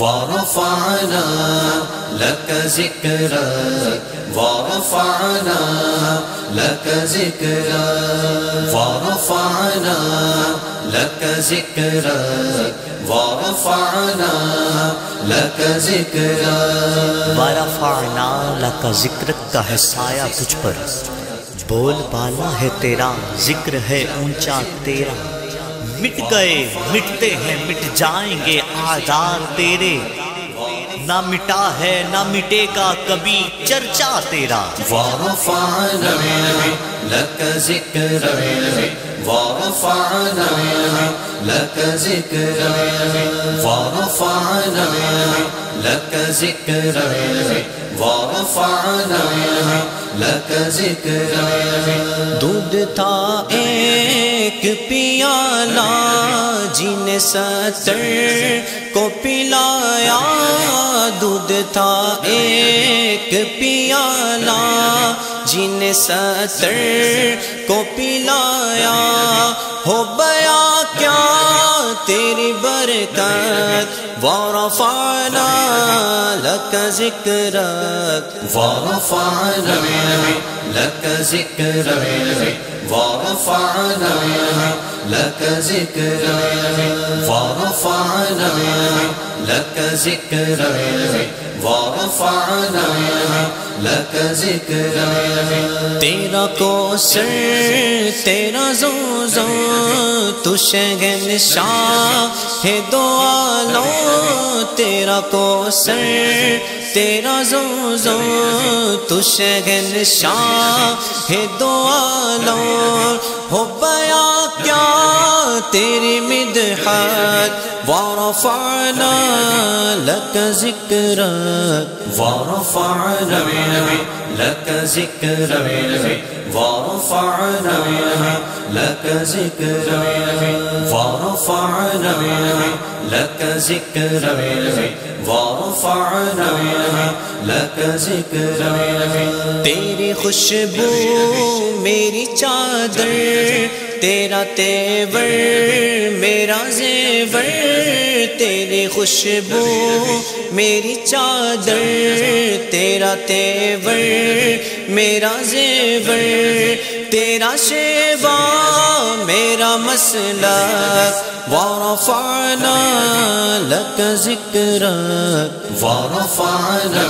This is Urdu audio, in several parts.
ورفعنا لك ذكرك ورفعنا لك ذكرك ورفعنا لك ذكرك ورفعنا لك ذكرك وارا فعنا لکا ذکرک کا ہے سایہ تجھ پر، بول بالا ہے تیرا، ذکر ہے اونچا تیرا، مٹ گئے مٹتے ہیں مٹ جائیں گے اعداد تیرے، نہ مٹا ہے نہ مٹے گا کبھی چرچا تیرا۔ ورفعنا لك ذكرك ورفعنا لك ذكرك ورفعنا لك ذكرك ورفعنا لك ذكرك دودھ تھا ایک پیالہ جن 70 کو پلایا، دودھ تھا ایک پیالہ جن 70 کو پلایا، ہو بیا کیا تیری برکت ورفعنا لك ذكرك ورفعنا لك ذكرك ورفعنا لك ذكرك ورفعنا لك ذكرك ورفعنا لك ذكرك تیرا کوثر تیرا زوزو تو شہنشاہ ہے دو عالم، تیرا کوثر تیرا زوزو تو شہنشاہ ہے دو عالم، ہو بیا کیا تیری مدحت ورفعنا لك ذكرك ورفعنا لك ذكرك ورفعنا لك ذكرك ورفعنا لك ذكرك ورفعنا لك ذكرك تیری خوشبو میری چادر، تیرا تیور میرا زیور، تیری خوشبو میری چادر، تیرا تیور میرا زیور، تیرا شیوا میرا مسلک ورفعنا لك ذكرك ورفعنا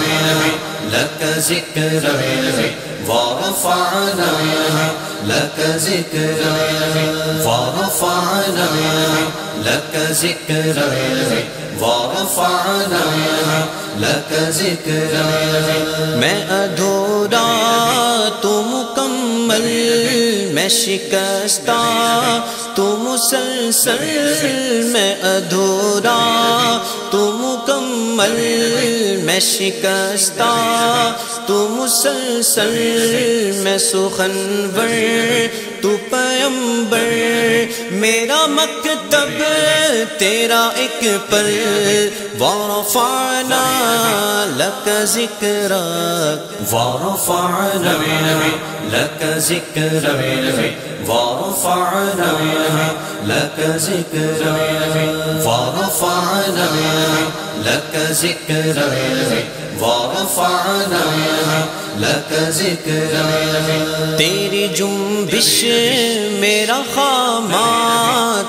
لك ذكرك ورفعنا لك ذكرك ورفعنا لك ذكرك ورفعنا لك ذكرك میں ادھورا تو مکمل، میں شکستہ تو مسلسل، میں ادھورا تو مکمل، میں شکستہ تو مسلسل، میں سخنور تو پیمبر، میرا مکتب تیرا ایک پل ورفعنا لك ذكرك ورفعنا لك ذكرك ورفعنا لك ذكرك ورفعنا لك ذكرك ورفعنا لك ذكرك تیری جنبش میرا خامہ،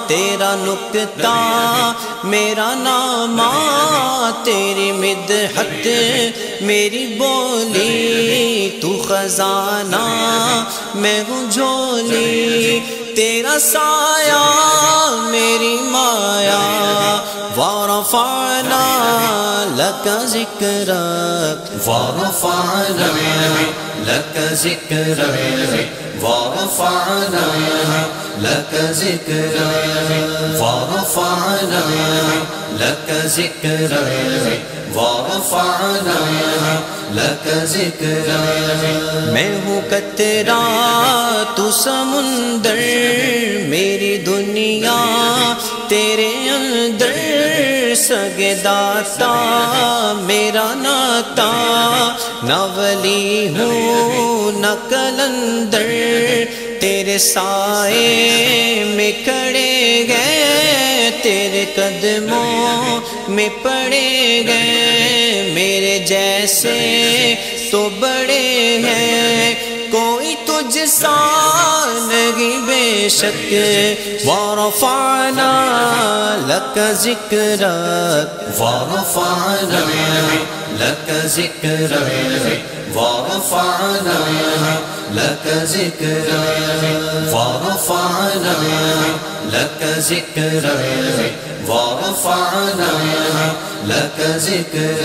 تیرا نکتہ میرا نامہ، تیری مدحت میری بولی، تو خزانہ میں ہوں جھولی، تیرا سایہ میری مایا ورفعنا لك ذكرك ورفعنا لك ذكرك ورفعنا لك ذكرك ورفعنا لك ذكرك ورفعنا لك ذكرك میں ہوں قطرہ تو سمندر، میری دنیا تیرے اندر، سگے داتا میرا ناتا، نہ ولی ہوں نہ کلندر، تیرے سائے میں کھڑے گئے، تیرے قدموں میں پڑے گئے، میرے جیسے تو بڑے ہیں، کوئی تجھ سا نہیں بے شک، ورفعنا لک ذکرک، ورفعنا لك ذكرك، ورفعنا لك ذكرك، ورفعنا لك ذكرك، ورفعنا لك ذكرك.